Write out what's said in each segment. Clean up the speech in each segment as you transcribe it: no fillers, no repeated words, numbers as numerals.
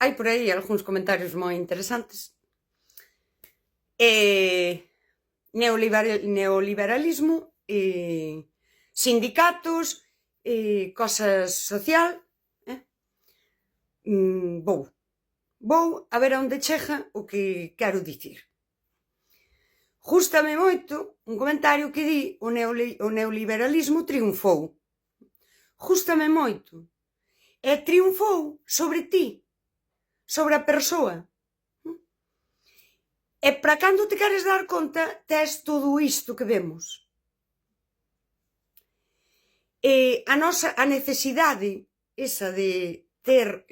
hai por aí algúns comentarios moi interesantes. Neoliberalismo, sindicatos, cosas social. Vou a ver a onde chega o que quero dicir. Gústame moito un comentario que di o neoliberalismo triunfou. Gústame moito. E triunfou sobre ti, sobre a persoa. E para cando te queres dar conta, tes todo isto que vemos. A necesidade esa de ter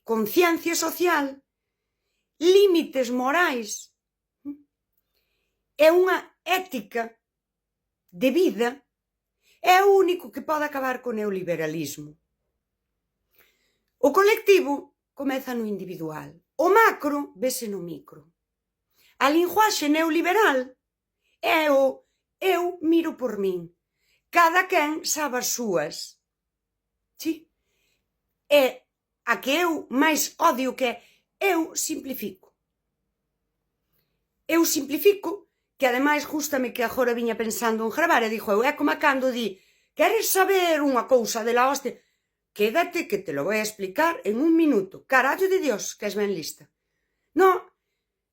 conciencia social, límites morais, é unha ética de vida, é o único que pode acabar co neoliberalismo. O colectivo comeza no individual, o macro vese no micro. A linguaxe neoliberal é o eu miro por min, cada quen sabe as súas. Sí? É a que eu máis odio, que eu simplifico. Eu simplifico, que ademais gústame que agora viña pensando en gravar e dixo eu, é como cando di, queres saber unha cousa de la hostia? Quédate que te lo voy a explicar en un minuto. Carallo de Dios, que és ben lista. Non,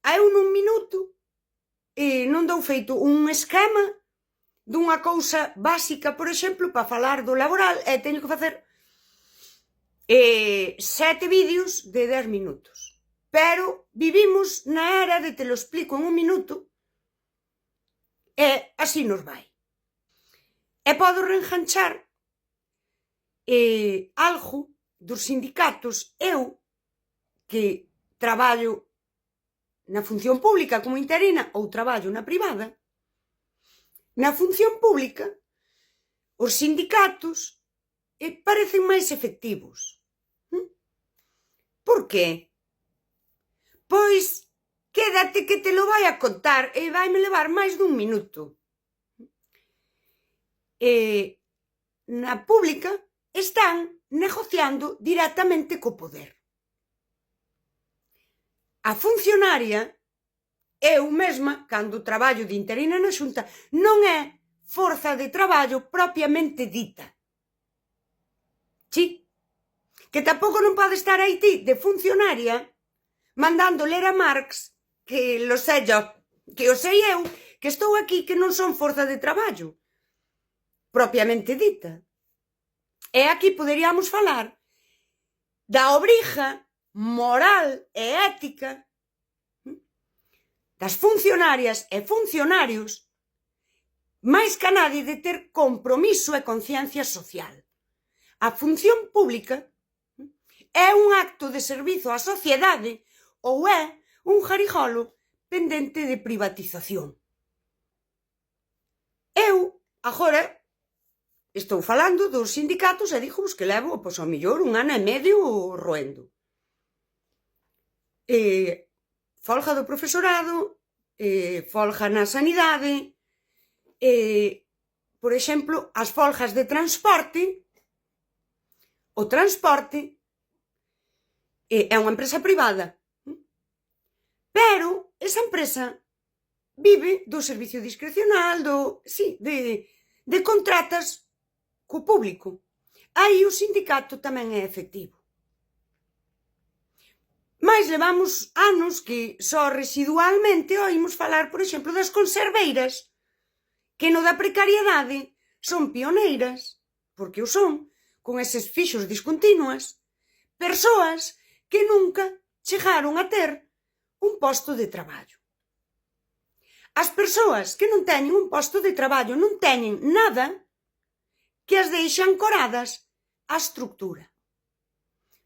eu nun minuto non dou feito un esquema dunha cousa básica, por exemplo, para falar do laboral, e teño que facer 7 vídeos de 10 minutos. Pero vivimos na era de te lo explico en un minuto e así nos vai. E podo reenganchar algo dos sindicatos. Eu, que traballo na función pública como interina ou traballo na privada, na función pública os sindicatos parecen máis efectivos. Por qué? Pois quédate que te lo vai a contar e vaime levar máis dun minuto. Na pública están negociando directamente co poder. A funcionaria, eu mesma, cando traballo de interina na Xunta, non é forza de traballo propiamente dita. Sí? Que tampouco non pode estar aí ti de funcionaria mandando ler a Marx, que lo sei yo, que o sei eu, que estou aquí, que non son forza de traballo propiamente dita. E aquí poderíamos falar da obriga moral e ética das funcionarias e funcionarios, máis que a nadie, de ter compromiso e conciencia social. A función pública é un acto de servizo á sociedade ou é un jarigolo pendente de privatización. Eu, agora, estou falando dos sindicatos e digo que levo, pois, ao mellor, un ano e medio roendo. Folga do profesorado, folga na sanidade, por exemplo, as folgas de transporte. O transporte é unha empresa privada, pero esa empresa vive do servicio discrecional, de contratas co público. Aí o sindicato tamén é efectivo. Mais levamos anos que só residualmente oímos falar, por exemplo, das conserveiras, que no da precariedade son pioneiras, porque o son, con eses fixos discontinuas, persoas que nunca chegaron a ter un posto de traballo. As persoas que non teñen un posto de traballo non teñen nada que as deixe ancoradas á estructura.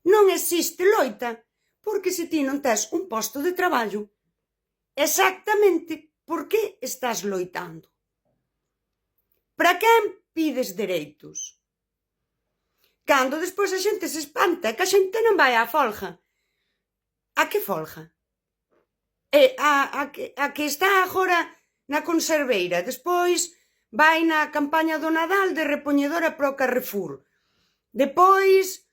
Non existe loita, porque se ti non tes un posto de traballo, exactamente por que estás loitando? Para quen pides dereitos? Cando despois a xente se espanta, que a xente non vai á folga. A que folga? A que está agora na conserveira, despois vai na campaña do Nadal de repoñedora para o Carrefour, depois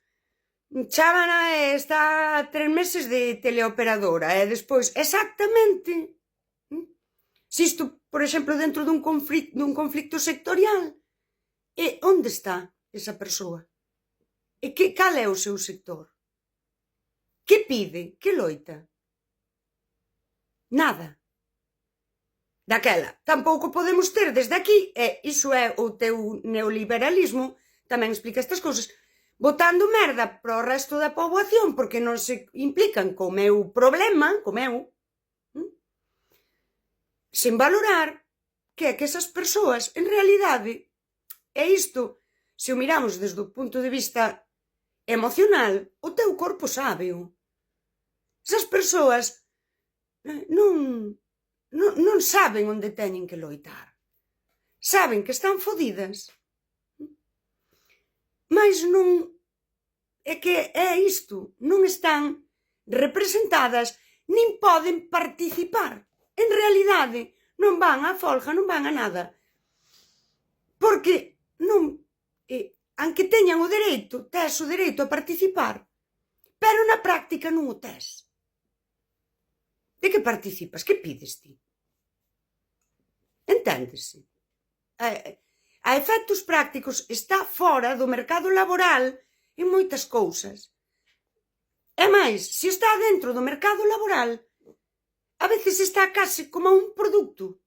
Chábana está 3 meses de teleoperadora e despois exactamente se isto, por exemplo, dentro dun conflicto sectorial, e onde está esa persoa? E cal é o seu sector? Que pide? Que loita? Nada. Daquela, tampouco podemos ter desde aquí, e iso é o teu neoliberalismo, tamén explica estas cousas, botando merda para o resto da poboación porque non se implican co meu problema, co meu, sen valorar que é que esas persoas, en realidade, é isto, se o miramos desde o punto de vista emocional, o teu corpo sábeo. Esas persoas non saben onde teñen que loitar. Saben que están fodidas, mas non é que é isto, non están representadas nin poden participar. En realidade, non van á folga, non van a nada. Porque non, aunque teñan o dereito, tes o dereito a participar, pero na práctica non o tes. De que participas? Que pides ti? Enténdese? A efectos prácticos está fora do mercado laboral en moitas cousas. E máis, se está dentro do mercado laboral, a veces está case como un produto.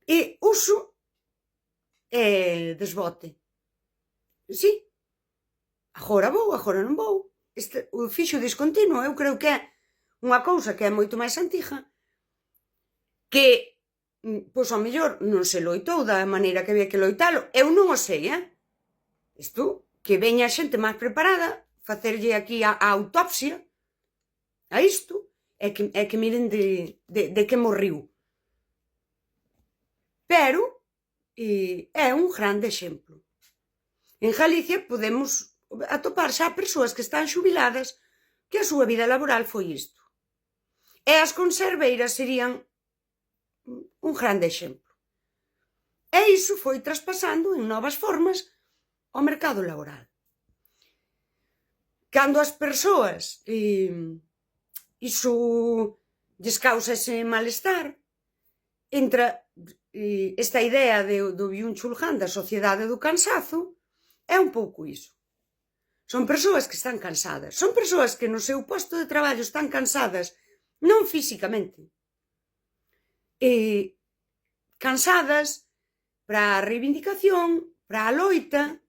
E uso e desbote. Si, agora vou, agora non vou. O fixo discontinuo, eu creo que é unha cousa que é moito máis antiga, que, pois, ao mellor non se loitou da maneira que había que loitalo. Eu non o sei, Isto, que veña xente máis preparada, facerlle aquí a autopsia a isto, é que miren de que morriu. Pero é un grande exemplo. En Galicia podemos atopar xa persoas que están xubiladas que a súa vida laboral foi isto. E as conserveiras serían un grande exemplo. E iso foi traspasando en novas formas ao mercado laboral. Cando as persoas iso lles causa ese malestar, entra esta idea do Byung-Chul Han da sociedade do cansazo, é un pouco iso. Son persoas que están cansadas, son persoas que no seu posto de traballo están cansadas, non físicamente, cansadas para a reivindicación, para a loita.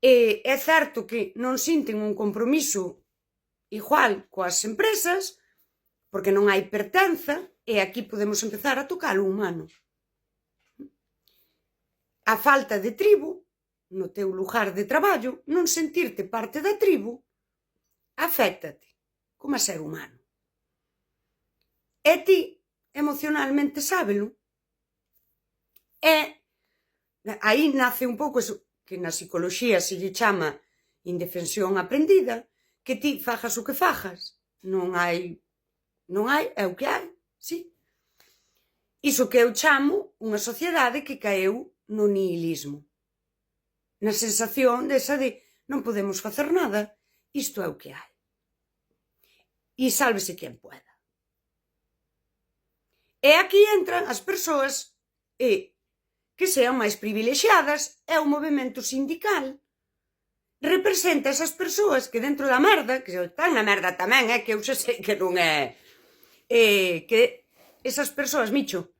É certo que non sinten un compromiso igual coas empresas, porque non hai pertenza, e aquí podemos empezar a tocar o humano. A falta de tribo no teu lugar de traballo, non sentirte parte da tribo, aféctate como a ser humano. E ti, emocionalmente, sábelo. E aí nace un pouco eso que na psicoloxía se lle chama indefensión aprendida, que ti fajas o que fajas, non hai, é o que hai, si. Iso que eu chamo unha sociedade que caeu no nihilismo, na sensación desa de non podemos facer nada, isto é o que hai. E sálvese quen pueda. E aquí entran as persoas que sean máis privilexiadas, e o movemento sindical representa esas persoas que dentro da merda, que están na merda tamén, que eu xa sei que non é, que esas persoas, Micho,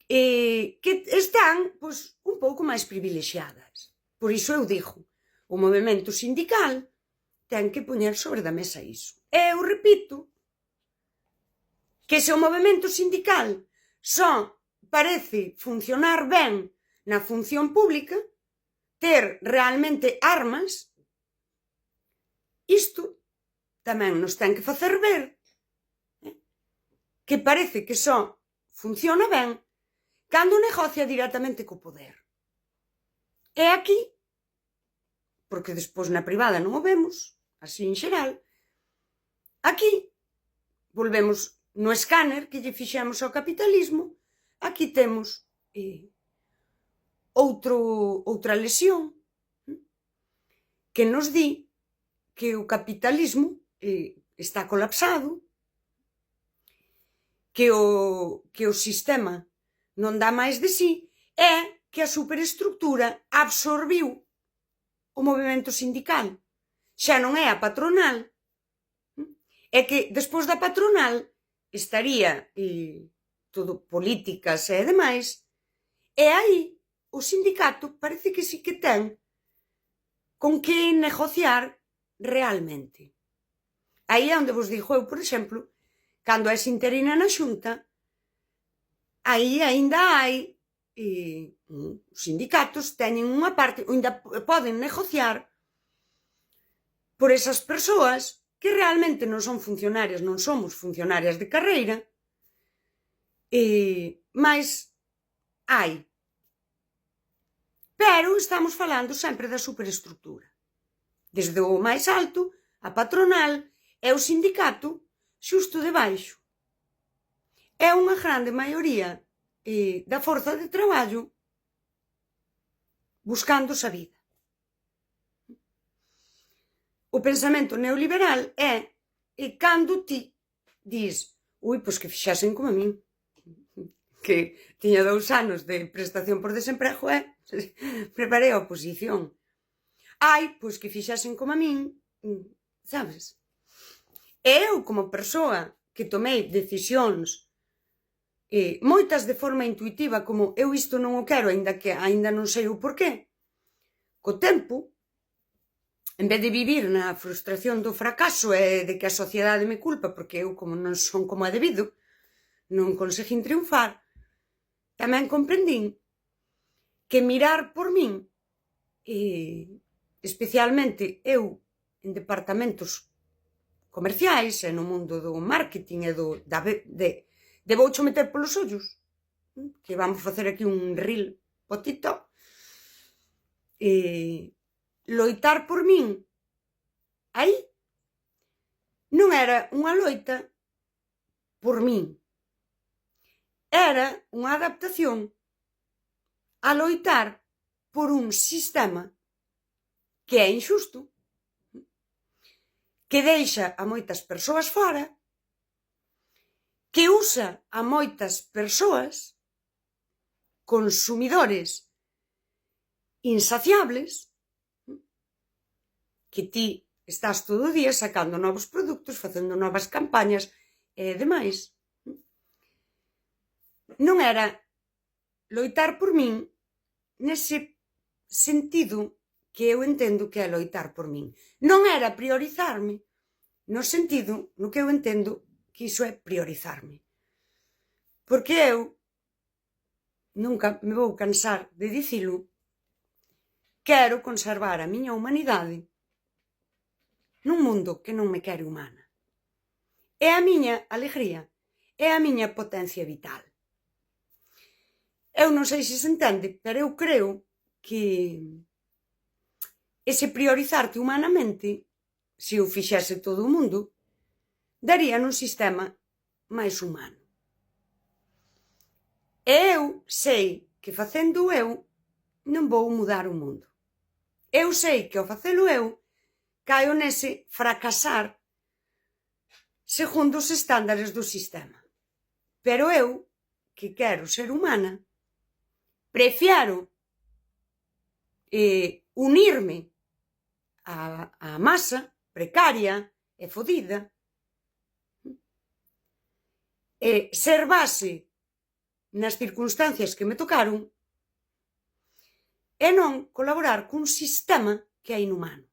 que están, pois, un pouco máis privilexiadas. Por iso eu digo, o movemento sindical ten que poñer sobre da mesa iso. E eu repito que se o movemento sindical só parece funcionar ben na función pública, ter realmente armas, isto tamén nos ten que facer ver que parece que só funciona ben cando negocia directamente co poder. E aquí, porque despois na privada non o vemos, así en xeral, aquí volvemos no escáner que lle fixemos ao capitalismo, aquí temos outra lesión que nos di que o capitalismo está colapsado, que o sistema non dá máis de sí, é que a superestructura absorbiu o movimento sindical. Xa non é a patronal, é que despois da patronal estaría todo políticas e demais, e aí o sindicato parece que sí que ten con que negociar realmente. Aí é onde vos digo eu, por exemplo, cando és interina na Xunta, aí aínda hai os sindicatos teñen unha parte, aínda poden negociar por esas persoas que realmente non son funcionarias, non somos funcionarias de carreira, mas hai. Pero estamos falando sempre da superestructura. Desde o máis alto, a patronal e o sindicato xusto debaixo. É unha grande maioría da forza de traballo buscándose a vida. O pensamento neoliberal é cando ti dis, pois que fixasen como a min, que tiña 2 anos de prestación por desemprego preparei a oposición. Pois que fixasen como a min, sabes? Eu, como persoa que tomei decisións moitas de forma intuitiva, como eu isto non o quero, aínda non sei o porqué, co tempo, en vez de vivir na frustración do fracaso e de que a sociedade me culpa porque eu como non son como é debido, non conseguín triunfar, tamén comprendín que mirar por min, especialmente eu en departamentos comerciais e no mundo do marketing e de voucho meter polos ollos, que vamos facer aquí un reel potito, loitar por min, aí non era unha loita por min, era unha adaptación a loitar por un sistema que é injusto, que deixa a moitas persoas fora, que usa a moitas persoas, consumidores insaciables, que ti estás todo o día sacando novos produtos, facendo novas campañas e demais. Non era loitar por min nese sentido que eu entendo que é loitar por min. Non era priorizarme no sentido no que eu entendo que iso é priorizarme. Porque eu nunca me vou cansar de dicilo, quero conservar a miña humanidade nun mundo que non me quere humana. É a miña alegría, é a miña potencia vital. Eu non sei se se entende, pero eu creo que ese priorizarte humanamente, se o fixese todo o mundo, daría nun sistema máis humano. E eu sei que facendo eu non vou mudar o mundo. Eu sei que ao facelo eu caio nese fracasar segundo os estándares do sistema. Pero eu, que quero ser humana, prefiero unirme á masa precaria e fodida, ser base nas circunstancias que me tocaron e non colaborar cun sistema que é inhumano.